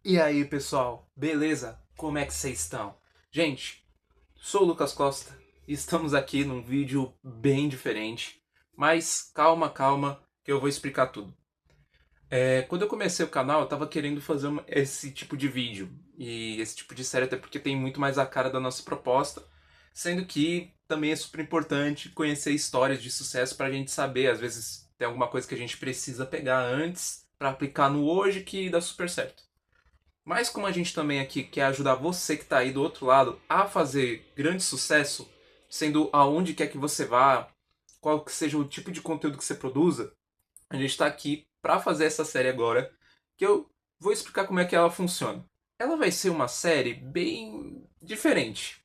E aí, pessoal? Beleza? Como é que vocês estão? Gente, sou o Lucas Costa e estamos aqui num vídeo bem diferente. Mas calma, calma, que eu vou explicar tudo. Quando eu comecei o canal, eu tava querendo fazer esse tipo de vídeo e esse tipo de série, até porque tem muito mais a cara da nossa proposta, sendo que também é super importante conhecer histórias de sucesso pra gente saber, às vezes tem alguma coisa que a gente precisa pegar antes pra aplicar no hoje que dá super certo. Mas como a gente também aqui quer ajudar você que está aí do outro lado a fazer grande sucesso, sendo aonde quer que você vá, qual que seja o tipo de conteúdo que você produza, a gente está aqui para fazer essa série agora, que eu vou explicar como é que ela funciona. Ela vai ser uma série bem diferente.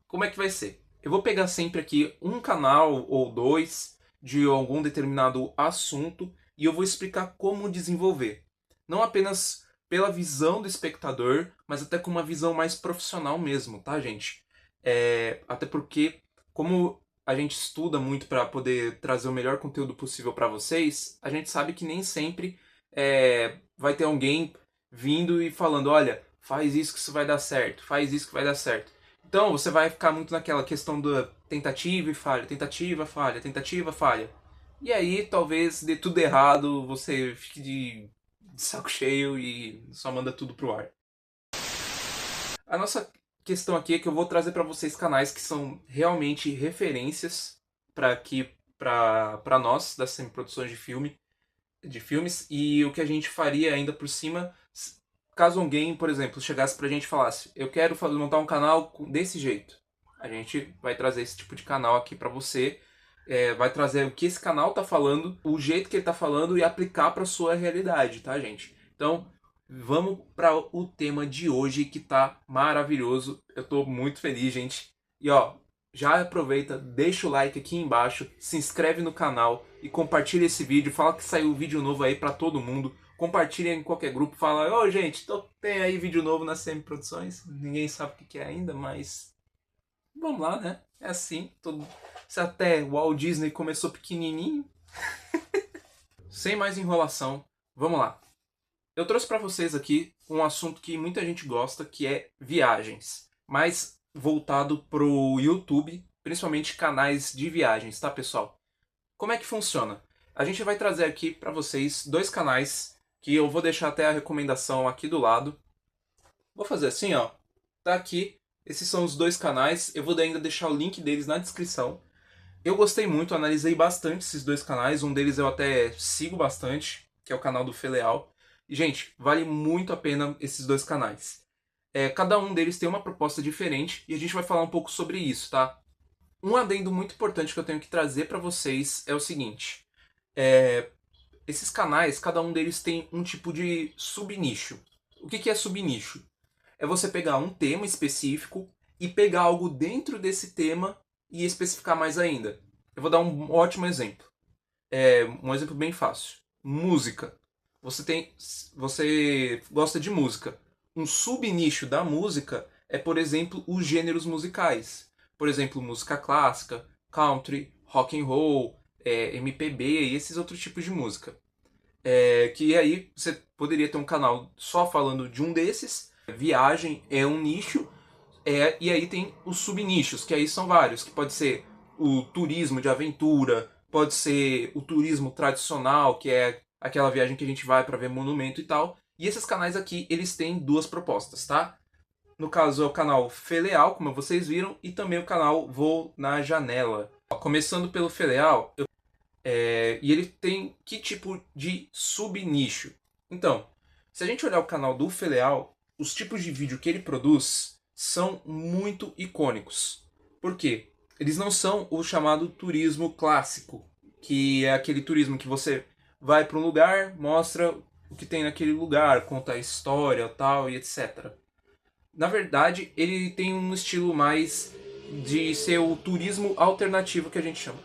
Como é que vai ser? Eu vou pegar sempre aqui um canal ou dois de algum determinado assunto e eu vou explicar como desenvolver. Não apenas pela visão do espectador, mas até com uma visão mais profissional mesmo, tá, gente? Até porque, como a gente estuda muito para poder trazer o melhor conteúdo possível para vocês, a gente sabe que nem sempre vai ter alguém vindo e falando: olha, faz isso que isso vai dar certo, faz isso que vai dar certo. Então você vai ficar muito naquela questão da tentativa e falha, tentativa, falha, tentativa, falha. E aí talvez dê tudo errado, você fique de saco cheio e só manda tudo pro ar. A nossa questão aqui é que eu vou trazer para vocês canais que são realmente referências para aqui para nós das semiproduções de filmes, e o que a gente faria ainda por cima caso alguém, por exemplo, chegasse pra gente e falasse: eu quero montar um canal desse jeito. A gente vai trazer esse tipo de canal aqui pra você, vai trazer o que esse canal tá falando, o jeito que ele tá falando e aplicar pra sua realidade, tá, gente? Então, vamos para o tema de hoje que tá maravilhoso. Eu tô muito feliz, gente. E ó, já aproveita, deixa o like aqui embaixo, se inscreve no canal e compartilha esse vídeo. Fala que saiu vídeo novo aí pra todo mundo. Compartilha em qualquer grupo, fala: ô gente, tem aí vídeo novo na CM Produções. Ninguém sabe o que é ainda, mas vamos lá, né? É assim, se até o Walt Disney começou pequenininho. Sem mais enrolação, vamos lá. Eu trouxe para vocês aqui um assunto que muita gente gosta, que é viagens, mas voltado pro YouTube, principalmente canais de viagens, tá, pessoal? Como é que funciona? A gente vai trazer aqui para vocês dois canais que eu vou deixar até a recomendação aqui do lado. Vou fazer assim, ó. Tá aqui. Esses são os dois canais. Eu vou ainda deixar o link deles na descrição. Eu gostei muito, analisei bastante esses dois canais. Um deles eu até sigo bastante, que é o canal do Feleal. E, gente, vale muito a pena esses dois canais. Cada um deles tem uma proposta diferente e a gente vai falar um pouco sobre isso, tá? Um adendo muito importante que eu tenho que trazer para vocês é o seguinte. É, Esses canais, cada um deles tem um tipo de subnicho. O que é subnicho? É você pegar um tema específico e pegar algo dentro desse tema e especificar mais ainda. Eu vou dar um ótimo exemplo. Um exemplo bem fácil. Música. Você gosta de música. Um subnicho da música é, por exemplo, os gêneros musicais. Por exemplo, música clássica, country, rock and roll, MPB e esses outros tipos de música. Que aí você poderia ter um canal só falando de um desses. Viagem é um nicho, e aí tem os subnichos, que aí são vários, que pode ser o turismo de aventura, pode ser o turismo tradicional, que é aquela viagem que a gente vai para ver monumento e tal. E esses canais aqui, eles têm duas propostas, tá? No caso é o canal Feleal, como vocês viram, e também o canal Vou na Janela. Começando pelo Feleal, e ele tem que tipo de subnicho? Então, se a gente olhar o canal do Feleal, os tipos de vídeo que ele produz são muito icônicos. Por quê? Eles não são o chamado turismo clássico, que é aquele turismo que você vai para um lugar, mostra o que tem naquele lugar, conta a história, tal e etc. Na verdade, ele tem um estilo mais de ser o turismo alternativo que a gente chama.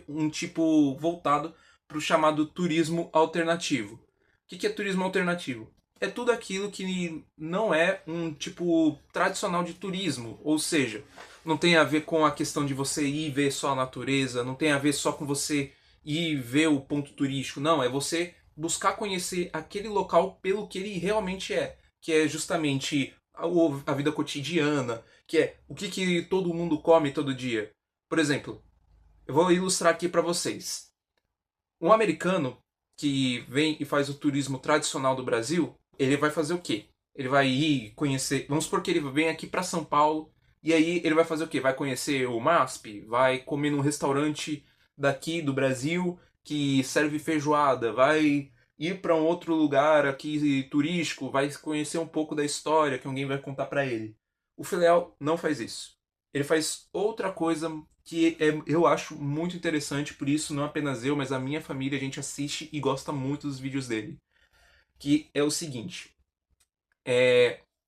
Um tipo voltado para o chamado turismo alternativo. O que é turismo alternativo? É tudo aquilo que não é um tipo tradicional de turismo, ou seja, não tem a ver com a questão de você ir ver só a natureza, não tem a ver só com você e ver o ponto turístico. Não, é você buscar conhecer aquele local pelo que ele realmente é, que é justamente a vida cotidiana, que é o que todo mundo come todo dia. Por exemplo, eu vou ilustrar aqui para vocês. Um americano que vem e faz o turismo tradicional do Brasil, ele vai fazer o quê? Ele vai ir conhecer. Vamos supor que ele vem aqui para São Paulo e aí ele vai fazer o quê? Vai conhecer o MASP, vai comer num restaurante daqui do Brasil que serve feijoada, vai ir para um outro lugar aqui turístico, vai conhecer um pouco da história que alguém vai contar para ele. O Filial não faz isso. Ele faz outra coisa eu acho muito interessante, por isso não apenas eu, mas a minha família, a gente assiste e gosta muito dos vídeos dele. Que é o seguinte,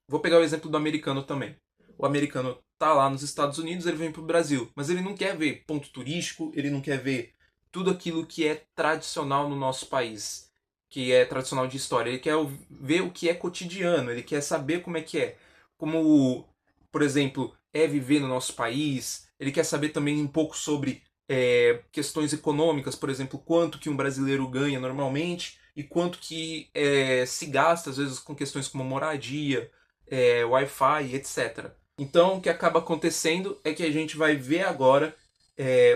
vou pegar o exemplo do americano também. O americano tá lá nos Estados Unidos, ele vem pro Brasil, mas ele não quer ver ponto turístico, ele não quer ver tudo aquilo que é tradicional no nosso país, que é tradicional de história. Ele quer ver o que é cotidiano, ele quer saber como é que é. Como, por exemplo, é viver no nosso país. Ele quer saber também um pouco sobre questões econômicas, por exemplo, quanto que um brasileiro ganha normalmente e quanto que se gasta, às vezes, com questões como moradia, Wi-Fi, etc. Então, o que acaba acontecendo é que a gente vai ver agora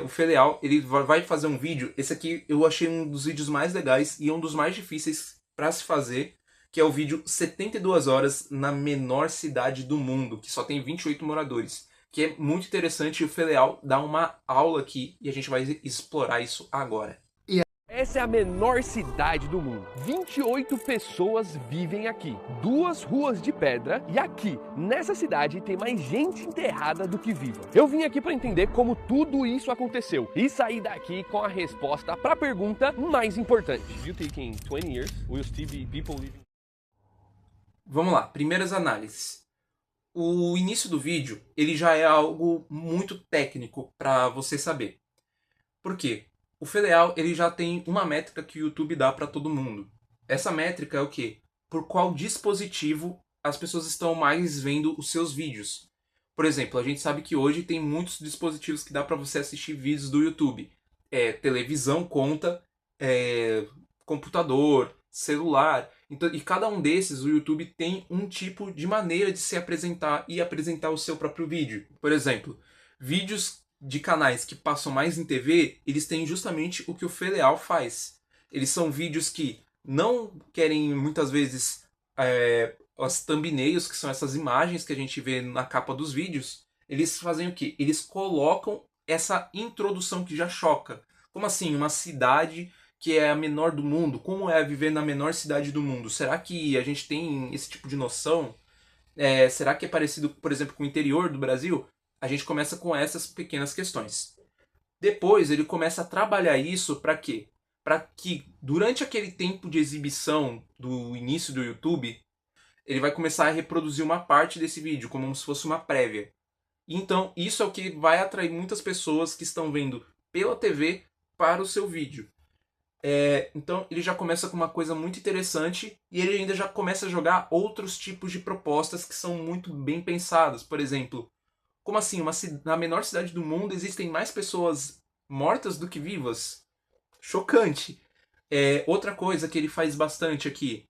o Feleal, ele vai fazer um vídeo. Esse aqui eu achei um dos vídeos mais legais e um dos mais difíceis para se fazer, que é o vídeo 72 horas na menor cidade do mundo, que só tem 28 moradores. Que é muito interessante e o Feleal dá uma aula aqui e a gente vai explorar isso agora. Essa é a menor cidade do mundo. 28 pessoas vivem aqui. 2 ruas de pedra e aqui, nessa cidade, tem mais gente enterrada do que viva. Eu vim aqui para entender como tudo isso aconteceu e sair daqui com a resposta para a pergunta mais importante. You think in 20 years will still be people living? Vamos lá, primeiras análises. O início do vídeo, ele já é algo muito técnico para você saber. Por quê? O Feleal, ele já tem uma métrica que o YouTube dá para todo mundo. Essa métrica é o quê? Por qual dispositivo as pessoas estão mais vendo os seus vídeos. Por exemplo, a gente sabe que hoje tem muitos dispositivos que dá para você assistir vídeos do YouTube. Televisão conta, computador, celular. Então, e cada um desses, o YouTube tem um tipo de maneira de se apresentar e apresentar o seu próprio vídeo. Por exemplo, vídeos de canais que passam mais em TV, eles têm justamente o que o Feleal faz. Eles são vídeos que não querem, muitas vezes, as thumbnails, que são essas imagens que a gente vê na capa dos vídeos. Eles fazem o quê? Eles colocam essa introdução que já choca. Como assim? Uma cidade que é a menor do mundo? Como é viver na menor cidade do mundo? Será que a gente tem esse tipo de noção? Será que é parecido, por exemplo, com o interior do Brasil? A gente começa com essas pequenas questões. Depois ele começa a trabalhar isso para quê? Para que durante aquele tempo de exibição do início do YouTube, ele vai começar a reproduzir uma parte desse vídeo, como se fosse uma prévia. Então, isso é o que vai atrair muitas pessoas que estão vendo pela TV para o seu vídeo. Então, ele já começa com uma coisa muito interessante e ele ainda já começa a jogar outros tipos de propostas que são muito bem pensadas. Por exemplo, como assim? Na menor cidade do mundo existem mais pessoas mortas do que vivas? Chocante. Outra coisa que ele faz bastante aqui,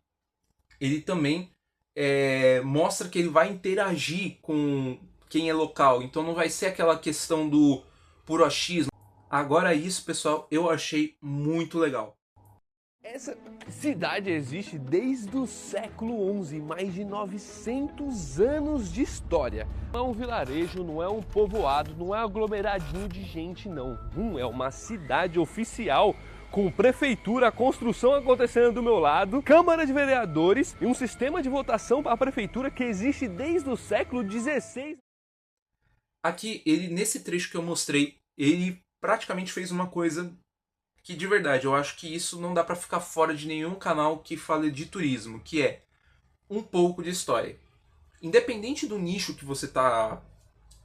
ele também mostra que ele vai interagir com quem é local. Então não vai ser aquela questão do puro achismo. Agora isso, pessoal, eu achei muito legal. Essa cidade existe desde o século XI, mais de 900 anos de história. Não é um vilarejo, não é um povoado, não é um aglomeradinho de gente, não. É uma cidade oficial, com prefeitura, a construção acontecendo do meu lado, Câmara de Vereadores e um sistema de votação para a prefeitura que existe desde o século XVI. Aqui, nesse trecho que eu mostrei, ele praticamente fez uma coisa que, de verdade, eu acho que isso não dá pra ficar fora de nenhum canal que fale de turismo, que é um pouco de história. Independente do nicho que você tá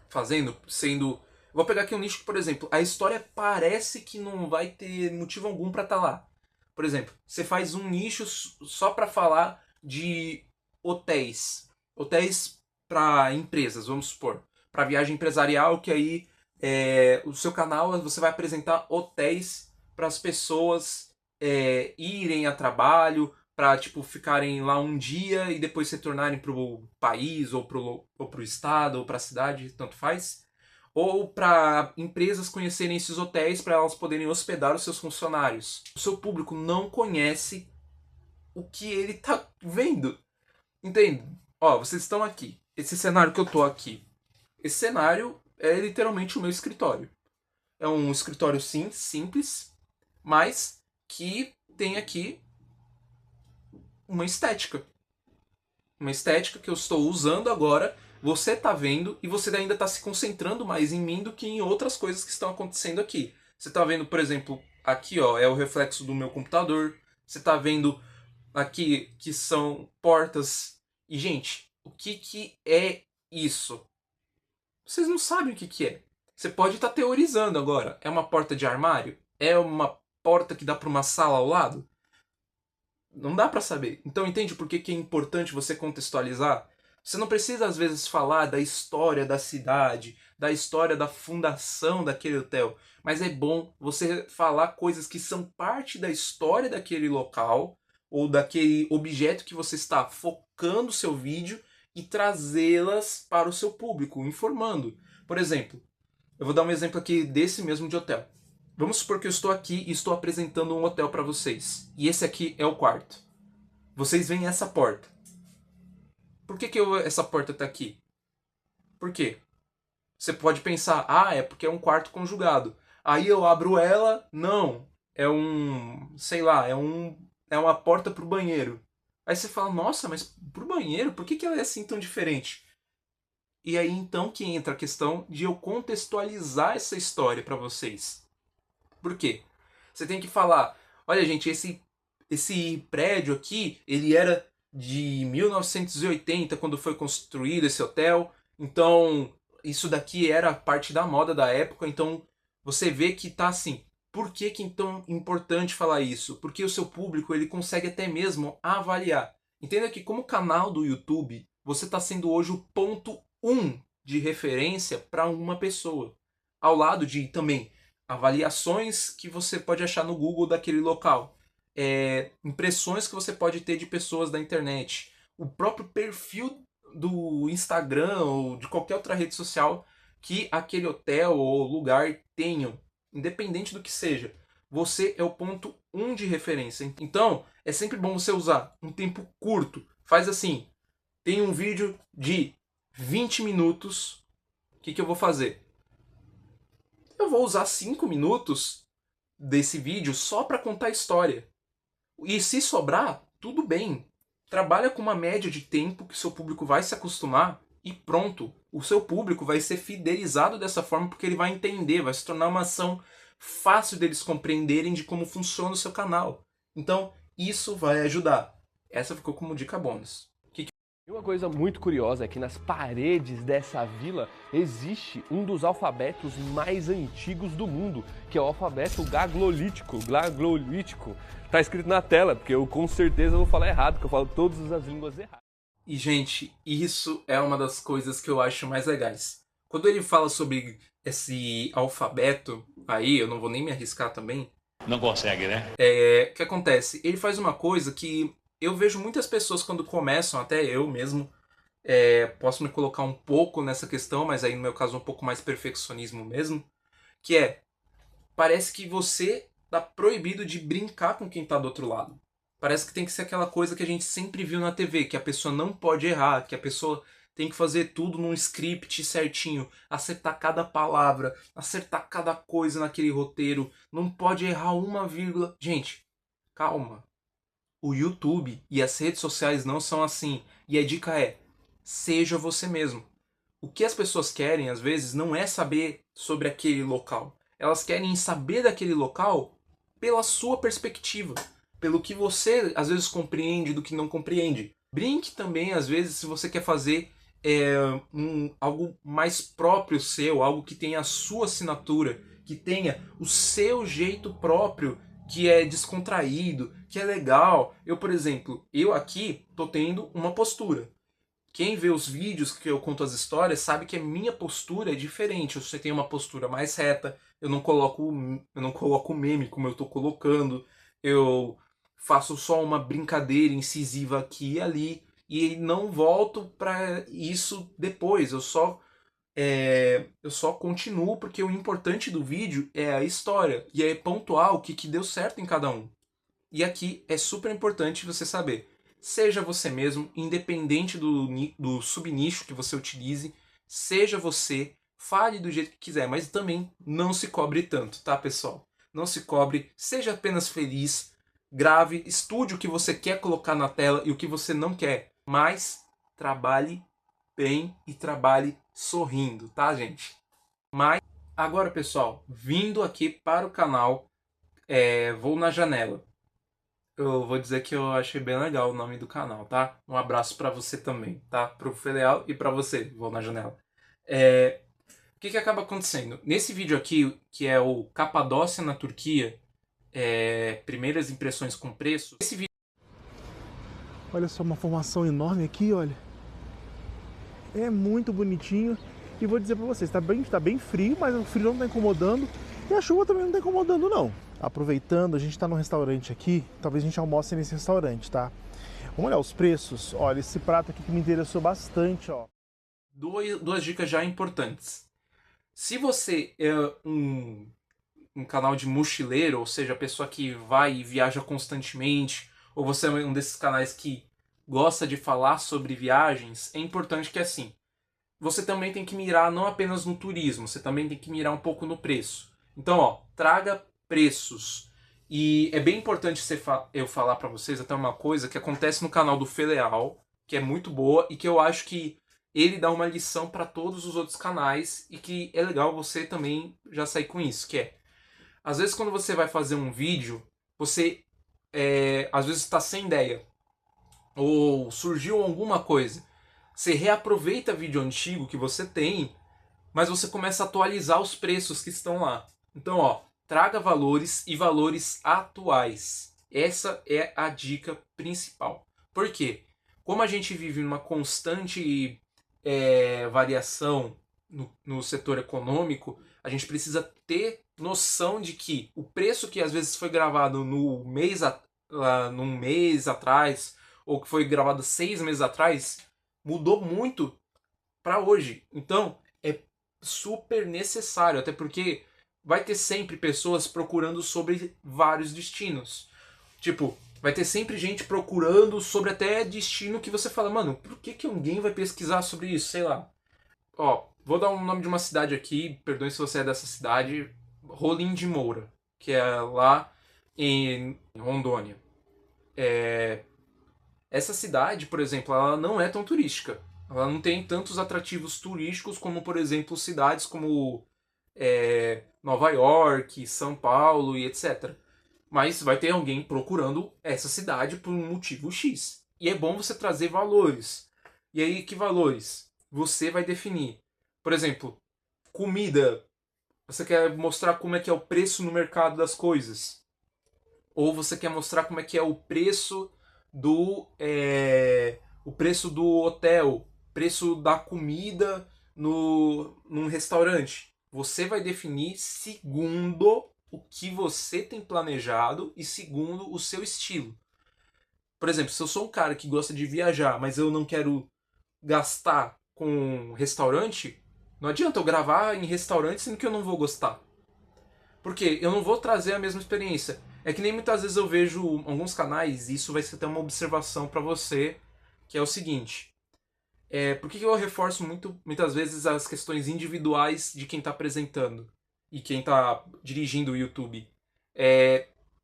fazendo, sendo... Vou pegar aqui um nicho que, por exemplo, a história parece que não vai ter motivo algum pra estar lá. Por exemplo, você faz um nicho só pra falar de hotéis. Hotéis pra empresas, vamos supor. Pra viagem empresarial, que aí o seu canal você vai apresentar hotéis para as pessoas irem a trabalho, para tipo, ficarem lá um dia e depois retornarem para o país, ou para o estado, ou para a cidade, tanto faz. Ou para empresas conhecerem esses hotéis para elas poderem hospedar os seus funcionários. O seu público não conhece o que ele tá vendo. Entende? Ó, vocês estão aqui. Esse cenário que eu tô aqui. Esse cenário é literalmente o meu escritório. É um escritório, sim, simples, mas que tem aqui uma estética. Uma estética que eu estou usando agora, você tá vendo, e você ainda tá se concentrando mais em mim do que em outras coisas que estão acontecendo aqui. Você tá vendo, por exemplo, aqui ó, é o reflexo do meu computador. Você tá vendo aqui que são portas. E, gente, o que é isso? Vocês não sabem o que é. Você pode estar teorizando agora. É uma porta de armário? É uma porta que dá para uma sala ao lado? Não dá para saber. Então entende por que é importante você contextualizar? Você não precisa às vezes falar da história da cidade, da história da fundação daquele hotel, mas é bom você falar coisas que são parte da história daquele local ou daquele objeto que você está focando o seu vídeo e trazê-las para o seu público, informando. Por exemplo, eu vou dar um exemplo aqui desse mesmo de hotel. Vamos supor que eu estou aqui e estou apresentando um hotel para vocês. E esse aqui é o quarto. Vocês veem essa porta. Por que essa porta está aqui? Por quê? Você pode pensar, é porque é um quarto conjugado. Aí eu abro ela, não. É sei lá, é uma porta para o banheiro. Aí você fala, nossa, mas pro banheiro, por que ela é assim tão diferente? E aí então que entra a questão de eu contextualizar essa história para vocês. Por quê? Você tem que falar, olha gente, esse prédio aqui, ele era de 1980, quando foi construído esse hotel. Então, isso daqui era parte da moda da época. Então, você vê que tá assim. Por que é tão importante falar isso? Porque o seu público ele consegue até mesmo avaliar. Entenda que como canal do YouTube, você está sendo hoje o ponto 1 de referência para uma pessoa. Ao lado de também avaliações que você pode achar no Google daquele local. Impressões que você pode ter de pessoas da internet. O próprio perfil do Instagram ou de qualquer outra rede social que aquele hotel ou lugar tenham. Independente do que seja, você é o ponto 1 de referência. Então, é sempre bom você usar um tempo curto. Faz assim, tem um vídeo de 20 minutos, o que eu vou fazer? Eu vou usar 5 minutos desse vídeo só para contar a história. E se sobrar, tudo bem. Trabalha com uma média de tempo que seu público vai se acostumar e pronto. O seu público vai ser fidelizado dessa forma porque ele vai entender, vai se tornar uma ação fácil deles compreenderem de como funciona o seu canal. Então, isso vai ajudar. Essa ficou como dica bônus. E uma coisa muito curiosa é que nas paredes dessa vila existe um dos alfabetos mais antigos do mundo, que é o alfabeto gaglolítico. Tá escrito na tela, porque eu com certeza vou falar errado, porque eu falo todas as línguas erradas. E, gente, isso é uma das coisas que eu acho mais legais. Quando ele fala sobre esse alfabeto, aí eu não vou nem me arriscar também. Não consegue, né? O que acontece? Ele faz uma coisa que eu vejo muitas pessoas quando começam, até eu mesmo, posso me colocar um pouco nessa questão, mas aí no meu caso um pouco mais perfeccionismo mesmo, que parece que você tá proibido de brincar com quem tá do outro lado. Parece que tem que ser aquela coisa que a gente sempre viu na TV, que a pessoa não pode errar, que a pessoa tem que fazer tudo num script certinho, acertar cada palavra, acertar cada coisa naquele roteiro, não pode errar uma vírgula. Gente, calma. O YouTube e as redes sociais não são assim. E a dica é, seja você mesmo. O que as pessoas querem, às vezes, não é saber sobre aquele local. Elas querem saber daquele local pela sua perspectiva. Pelo que você, às vezes, compreende do que não compreende. Brinque também, às vezes, se você quer fazer algo mais próprio seu, algo que tenha a sua assinatura, que tenha o seu jeito próprio, que é descontraído, que é legal. Eu, por exemplo, eu aqui tô tendo uma postura. Quem vê os vídeos que eu conto as histórias sabe que a minha postura é diferente. Você tem uma postura mais reta, eu não coloco meme como eu tô colocando, eu faço só uma brincadeira incisiva aqui e ali e não volto para isso depois. Eu só continuo porque o importante do vídeo é a história e é pontuar o que deu certo em cada um. E aqui é super importante você saber. Seja você mesmo, independente do subnicho que você utilize, seja você, fale do jeito que quiser, mas também não se cobre tanto, tá, pessoal? Não se cobre, seja apenas feliz, grave, estude o que você quer colocar na tela e o que você não quer, mas trabalhe bem e trabalhe sorrindo, tá, gente? Mas agora, pessoal, vindo aqui para o canal, Vou na Janela. Eu vou dizer que eu achei bem legal o nome do canal, tá? Um abraço pra você também, tá? Pro Feleal e pra você, Vou na Janela. O que acaba acontecendo? Nesse vídeo aqui, que é o Capadócia na Turquia, primeiras impressões com preço, esse vídeo... Olha só, uma formação enorme aqui, olha. É muito bonitinho. E vou dizer pra vocês, tá bem frio, mas o frio não tá incomodando. E a chuva também não tá incomodando, não. Aproveitando, a gente tá num restaurante aqui. Talvez a gente almoce nesse restaurante, tá? Vamos olhar os preços. Olha, esse prato aqui que me interessou bastante, ó. Duas dicas já importantes. Se você é um canal de mochileiro, ou seja, a pessoa que vai e viaja constantemente, ou você é um desses canais que gosta de falar sobre viagens, é importante que assim, você também tem que mirar não apenas no turismo, você também tem que mirar um pouco no preço. Então, ó, traga preços. E é bem importante eu falar pra vocês até uma coisa que acontece no canal do Feleal, que é muito boa e que eu acho que ele dá uma lição para todos os outros canais e que é legal você também já sair com isso, que é, às vezes quando você vai fazer um vídeo, você às vezes está sem ideia, ou surgiu alguma coisa, você reaproveita vídeo antigo que você tem, mas você começa a atualizar os preços que estão lá. Então, ó, traga valores e valores atuais. Essa é a dica principal. Por quê? Como a gente vive numa constante variação no setor econômico, a gente precisa ter noção de que o preço que às vezes foi gravado num mês atrás, ou que foi gravado 6 meses atrás, mudou muito para hoje. Então, é super necessário, até porque vai ter sempre pessoas procurando sobre vários destinos. Tipo, vai ter sempre gente procurando sobre até destino que você fala, mano, por que alguém vai pesquisar sobre isso? Sei lá. Ó, vou dar o nome de uma cidade aqui, perdoe se você é dessa cidade, Rolim de Moura, que é lá em Rondônia. Essa cidade, por exemplo, ela não é tão turística. Ela não tem tantos atrativos turísticos como, por exemplo, cidades como Nova York, São Paulo e etc. Mas vai ter alguém procurando essa cidade por um motivo X. E é bom você trazer valores. E aí, que valores? Você vai definir. Por exemplo, comida. Você quer mostrar como é que é o preço no mercado das coisas. Ou você quer mostrar como é que é o preço o preço do hotel, preço da comida num restaurante. Você vai definir segundo o que você tem planejado e segundo o seu estilo. Por exemplo, se eu sou um cara que gosta de viajar, mas eu não quero gastar com restaurante, não adianta eu gravar em restaurante sendo que eu não vou gostar. Porque eu não vou trazer a mesma experiência. É que nem muitas vezes eu vejo alguns canais, e isso vai ser até uma observação para você, que é o seguinte. Por que eu reforço muitas vezes as questões individuais de quem está apresentando e quem está dirigindo o YouTube?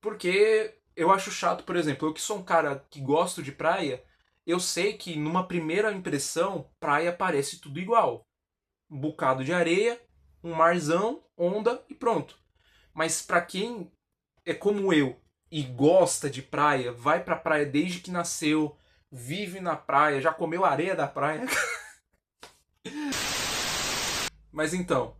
Porque eu acho chato, por exemplo, eu que sou um cara que gosto de praia, eu sei que numa primeira impressão, praia parece tudo igual. Um bocado de areia, um marzão, onda e pronto. Mas para quem é como eu e gosta de praia, vai pra praia desde que nasceu, vive na praia, já comeu areia da praia. Mas então,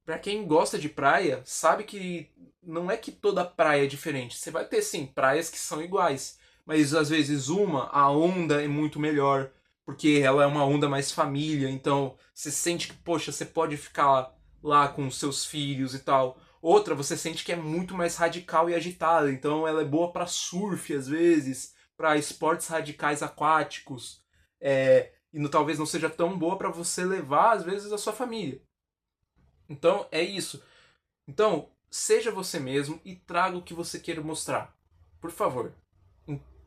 pra quem gosta de praia, sabe que não é que toda praia é diferente. Você vai ter sim praias que são iguais, mas às vezes a onda é muito melhor, porque ela é uma onda mais família, então você sente que, poxa, você pode ficar lá com seus filhos e tal. Outra, você sente que é muito mais radical e agitada, então ela é boa para surf às vezes, para esportes radicais aquáticos, talvez não seja tão boa para você levar às vezes a sua família. Então é isso. Então, seja você mesmo e traga o que você queira mostrar. Por favor.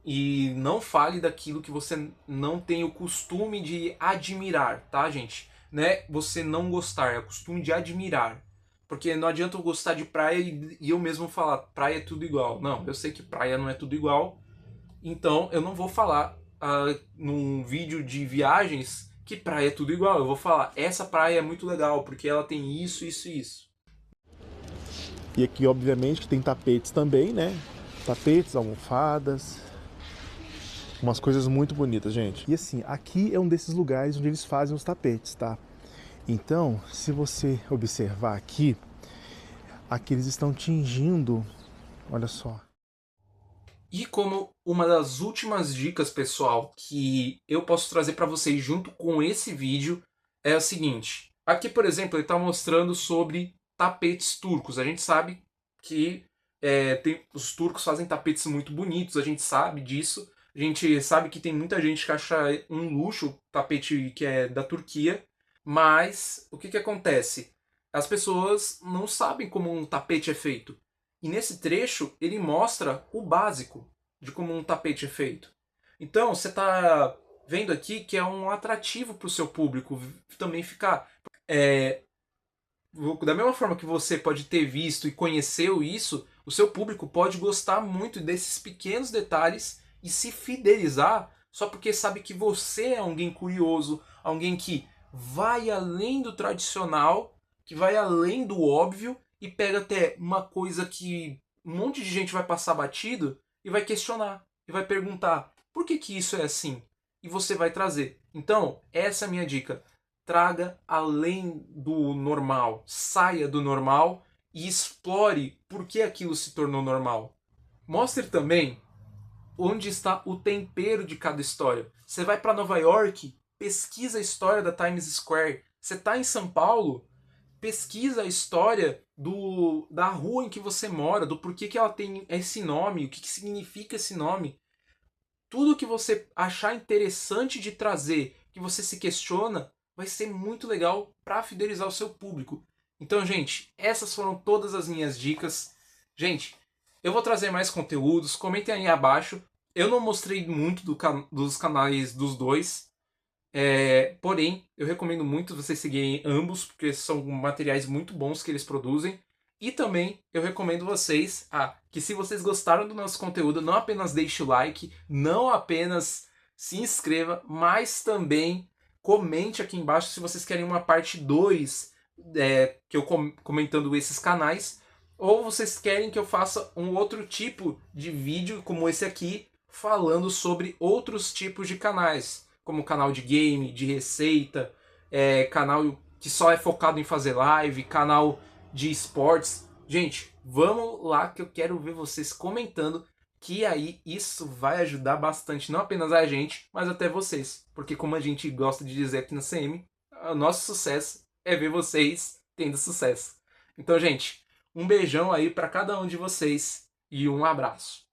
E não fale daquilo que você não tem o costume de admirar, tá, gente? Não é você não gostar, é o costume de admirar. Porque não adianta eu gostar de praia e eu mesmo falar, praia é tudo igual. Não, eu sei que praia não é tudo igual. Então eu não vou falar num vídeo de viagens que praia é tudo igual. Eu vou falar, essa praia é muito legal, porque ela tem isso, isso e isso. E aqui, obviamente, que tem tapetes também, né? Tapetes, almofadas, umas coisas muito bonitas, gente. E assim, aqui é um desses lugares onde eles fazem os tapetes, tá? Então, se você observar aqui, aqui eles estão tingindo, olha só. E como uma das últimas dicas, pessoal, que eu posso trazer para vocês junto com esse vídeo é a seguinte. Aqui, por exemplo, ele está mostrando sobre tapetes turcos. A gente sabe que os turcos fazem tapetes muito bonitos, a gente sabe disso. A gente sabe que tem muita gente que acha um luxo o tapete que é da Turquia, mas o que acontece? As pessoas não sabem como um tapete é feito. E nesse trecho ele mostra o básico de como um tapete é feito. Então você está vendo aqui que é um atrativo para o seu público também ficar. Da mesma forma que você pode ter visto e conheceu isso, o seu público pode gostar muito desses pequenos detalhes e se fidelizar só porque sabe que você é alguém curioso, alguém que vai além do tradicional, que vai além do óbvio e pega até uma coisa que um monte de gente vai passar batido e vai questionar e vai perguntar por que isso é assim? E você vai trazer. Então, essa é a minha dica. Traga além do normal, saia do normal e explore por que aquilo se tornou normal. Mostre também onde está o tempero de cada história. Você vai para Nova York, pesquisa a história da Times Square. Você está em São Paulo, pesquisa a história da rua em que você mora, do porquê que ela tem esse nome, o que significa esse nome. Tudo que você achar interessante de trazer, que você se questiona, vai ser muito legal para fidelizar o seu público. Então, gente, essas foram todas as minhas dicas. Gente, eu vou trazer mais conteúdos, comentem aí abaixo. Eu não mostrei muito dos canais dos dois, porém, eu recomendo muito vocês seguirem ambos, porque são materiais muito bons que eles produzem. E também eu recomendo vocês que se vocês gostaram do nosso conteúdo, não apenas deixe o like, não apenas se inscreva, mas também comente aqui embaixo se vocês querem uma parte 2 que eu comentando esses canais, ou vocês querem que eu faça um outro tipo de vídeo como esse aqui, falando sobre outros tipos de canais, como canal de game, de receita, canal que só é focado em fazer live, canal de esportes. Gente, vamos lá que eu quero ver vocês comentando, que aí isso vai ajudar bastante, não apenas a gente, mas até vocês. Porque como a gente gosta de dizer aqui na CM, o nosso sucesso é ver vocês tendo sucesso. Então, gente, um beijão aí para cada um de vocês e um abraço.